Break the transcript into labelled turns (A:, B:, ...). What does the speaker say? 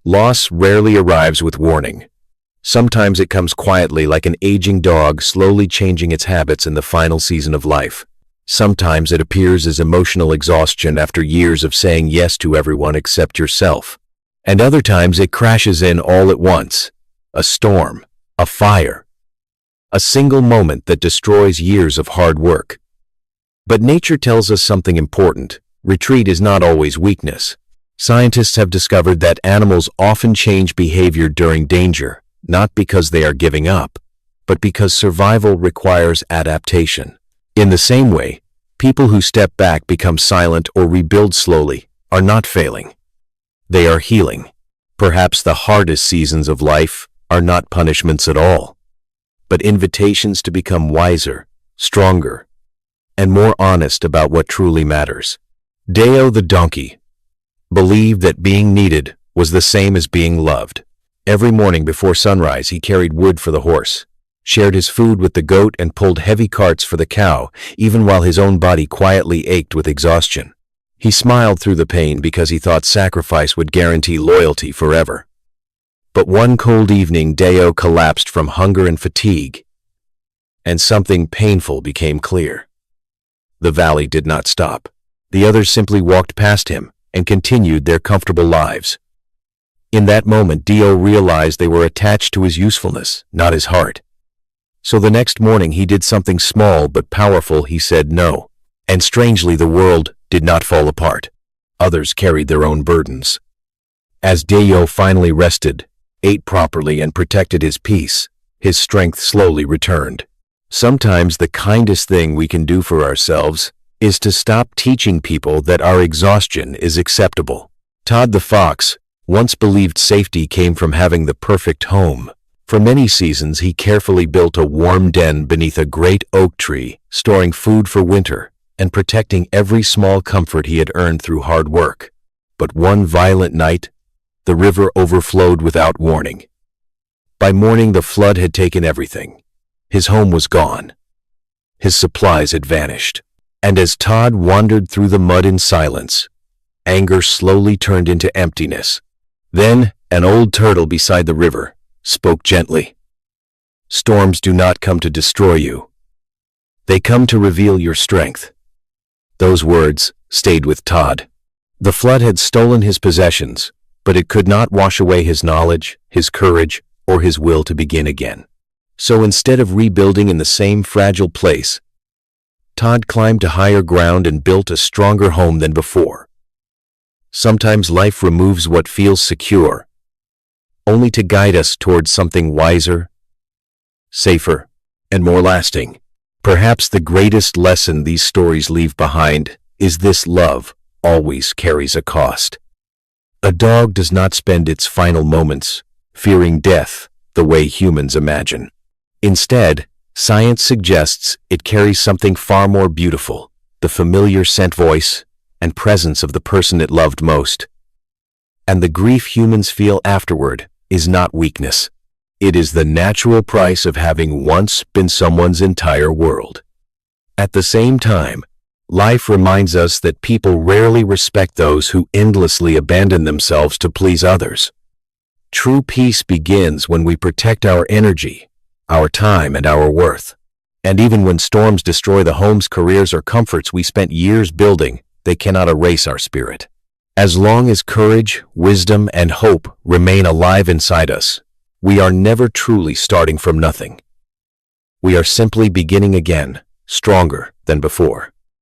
A: Loss rarely arrives with warning. Sometimes it comes quietly like an aging dog slowly changing its habits in the final season of life. Sometimes it appears as emotional exhaustion after years of saying yes to everyone except yourself. And other times it crashes in all at once. A storm, a fire, a single moment that destroys years of hard work. But nature tells us something important. Retreat is not always weakness. Scientists have discovered that animals often change behavior during danger, not because they are giving up, but because survival requires adaptation. In the same way, people who step back, become silent, or rebuild slowly are not failing. They are healing. Perhaps the hardest seasons of life are not punishments at all, but invitations to become wiser, stronger, and more honest about what truly matters. Deo the donkey believed that being needed was the same as being loved. Every morning before sunrise, he carried wood for the horse, shared his food with the goat, and pulled heavy carts for the cow, even while his own body quietly ached with exhaustion. He smiled through the pain because he thought sacrifice would guarantee loyalty forever. But one cold evening, Deo collapsed from hunger and fatigue, and something painful became clear. The valley did not stop. The others simply walked past him and continued their comfortable lives. In that moment, Deo realized they were attached to his usefulness, not his heart. So the next morning he did something small but powerful. He said no. And strangely, the world did not fall apart. Others carried their own burdens. As Deo finally rested, ate properly, and protected his peace, his strength slowly returned. Sometimes the kindest thing we can do for ourselves is to stop teaching people that our exhaustion is acceptable. Todd the fox once believed safety came from having the perfect home. For many seasons, he carefully built a warm den beneath a great oak tree, storing food for winter and protecting every small comfort he had earned through hard work. But one violent night, the river overflowed without warning. By morning, the flood had taken everything. His home was gone. His supplies had vanished. And as Todd wandered through the mud in silence, anger slowly turned into emptiness. Then, an old turtle beside the river spoke gently. "Storms do not come to destroy you. They come to reveal your strength." Those words stayed with Todd. The flood had stolen his possessions, but it could not wash away his knowledge, his courage, or his will to begin again. So instead of rebuilding in the same fragile place, Todd climbed to higher ground and built a stronger home than before. Sometimes life removes what feels secure, only to guide us towards something wiser, safer, and more lasting. Perhaps the greatest lesson these stories leave behind is this: love always carries a cost. A dog does not spend its final moments fearing death the way humans imagine. Instead, science suggests it carries something far more beautiful: the familiar scent, voice, and presence of the person it loved most. And the grief humans feel afterward is not weakness. It is the natural price of having once been someone's entire world. At the same time, life reminds us that people rarely respect those who endlessly abandon themselves to please others. True peace begins when we protect our energy, our time, and our worth. And even when storms destroy the homes, careers, or comforts we spent years building, they cannot erase our spirit. As long as courage, wisdom, and hope remain alive inside us, we are never truly starting from nothing. We are simply beginning again, stronger than before.